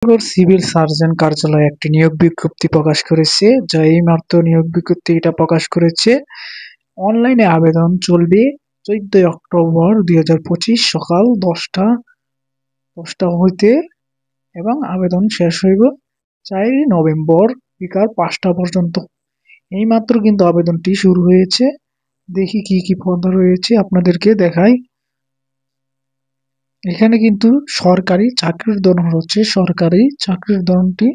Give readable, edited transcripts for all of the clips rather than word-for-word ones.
Civil surgeon কার্যালয় একটি নিয়োগ বিজ্ঞপ্তি প্রকাশ করেছে, যা এইমাত্র নিয়োগ বিজ্ঞপ্তি এটা প্রকাশ করেছে। অনলাইনে আবেদন চলবে 14 অক্টোবর 2025 সকাল 10টা হইতে এবং আবেদন শেষ হইব 4 নভেম্বর বিকাল 5টা পর্যন্ত। এইমাত্র কিন্তু আবেদনটি শুরু হয়েছে। দেখি কি কি পদ রয়েছে আপনাদেরকে দেখাই। এখানে কিন্তু সরকারি চাকরির ধরন হচ্ছে সরকারি চাকরির ধরনটি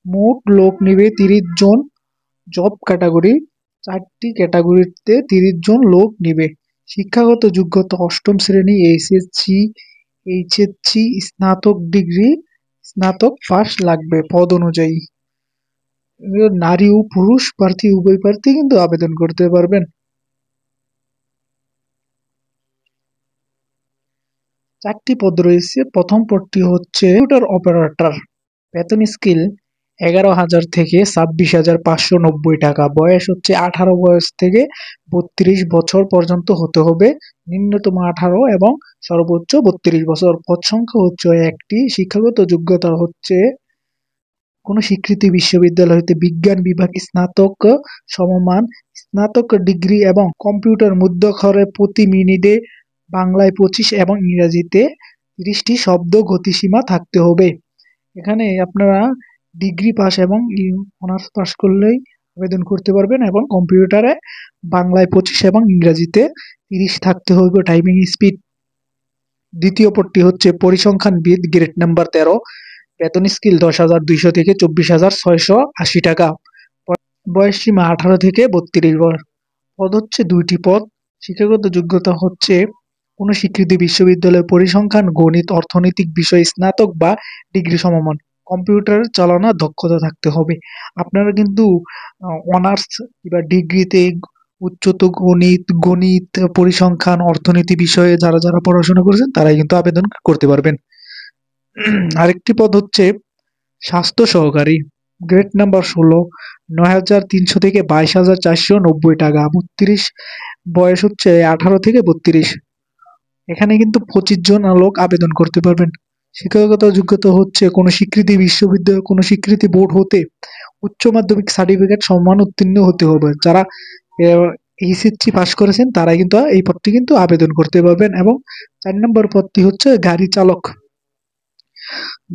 মোট লোক নিবে 30 জন। জব ক্যাটাগরি 4টি ক্যাটাগরিতে 30 জন লোক নিবে। শিক্ষাগত যোগ্যতা অষ্টম শ্রেণী, এসএসসি, এইচএসসি, স্নাতক ডিগ্রি, স্নাতক পাস লাগবে পদ অনুযায়ী। নারী ও পুরুষ প্রার্থী উভয় প্রার্থী কিন্তু আবেদন করতে পারবেন। 4টি পদ রয়েছে। প্রথম পদটি হচ্ছে কম্পিউটার অপারেটর। বেতন স্কেল 11,000 থেকে 26,590 টাকা। বয়স হচ্ছে 18 বয়স থেকে 32 বছর পর্যন্ত হতে হবে। নিম্নতম 18 এবং সর্বোচ্চ 32 বছর। পদ সংখ্যা হচ্ছে একটি। শিক্ষাগত যোগ্যতা হচ্ছে কোন স্বীকৃতি বিশ্ববিদ্যালয় হতে বিজ্ঞান বিভাগে স্নাতক সমমান, স্নাতক ডিগ্রি এবং কম্পিউটার মুদ্রাক্ষরে প্রতি মিনিটে বাংলায় 25 এবং ইংরেজিতে 30টি শব্দ গতিসীমা থাকতে হবে। এখানে আপনারা ডিগ্রি পাস এবং অনার্স পাস করলেই আবেদন করতে পারবেন এবং কম্পিউটারে বাংলায় 25 এবং ইংরেজিতে 30 থাকতে হবে টাইপিং স্পিড। দ্বিতীয় পদটি হচ্ছে পরিসংখ্যানবিদ গ্রেড নাম্বার 13। বেতন স্কেল 10,200 থেকে 24,680 টাকা। বয়স সীমা 18 থেকে 32 বছর। পদ হচ্ছে 2টি পদ। শিক্ষাগত যোগ্যতা হচ্ছে কোন স্বীকৃতি বিশ্ববিদ্যালয় পরিসংখ্যান, গণিত, অর্থনৈতিক বিষয়ে স্নাতক বা ডিগ্রি সমমান। কম্পিউটার চালানোর দক্ষতা থাকতে হবে। আপনারা কিন্তু অনার্স কিংবা ডিগ্রিতে উচ্চতর গণিত, পরিসংখ্যান, অর্থনীতি বিষয়ে যারা পড়াশোনা করেছেন তারাই কিন্তু আবেদন করতে পারবেন। আরেকটি পদ হচ্ছে স্বাস্থ্য সহকারী। গ্রেড নাম্বার 16, 9,300 থেকে 22,490 টাকা। 32 বয়স হচ্ছে 18 থেকে 32। এখানে কিন্তু 25 জন লোক আবেদন করতে পারবেন। শিক্ষাগত যোগ্যতা হচ্ছে কোন স্বীকৃতি বিশ্ববিদ্যালয়, কোন স্বীকৃতি বোর্ড হতে উচ্চ মাধ্যমিক সার্টিফিকেট সম্মান উত্তীর্ণ হতে হবে। যারা এইচএসসি পাস করেছেন তারা কিন্তু এই পদটি কিন্তু আবেদন করতে পারবেন। এবং 4 নম্বর পদটি হচ্ছে গাড়ি চালক।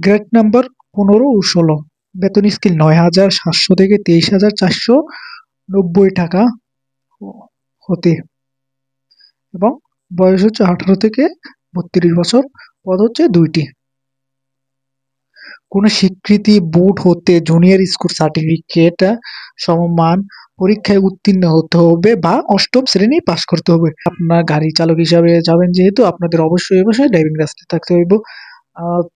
গ্রেড নাম্বার 15 ও 16। বেতন স্কেল 9,700 থেকে 23,490 টাকা হতে এবং বয়স হচ্ছে 18 থেকে 32 বছর। পদ হচ্ছে 2টি। কোন স্বীকৃতি বোর্ড হতে জুনিয়র স্কুল সার্টিফিকেট সমমান পরীক্ষায় উত্তীর্ণ হতে হবে বা অষ্টম শ্রেণী পাস করতে হবে। আপনার গাড়ি চালক হিসাবে যাবেন যেহেতু আপনাদের অবশ্যই ড্রাইভিং লাইসেন্স থাকতে হইব।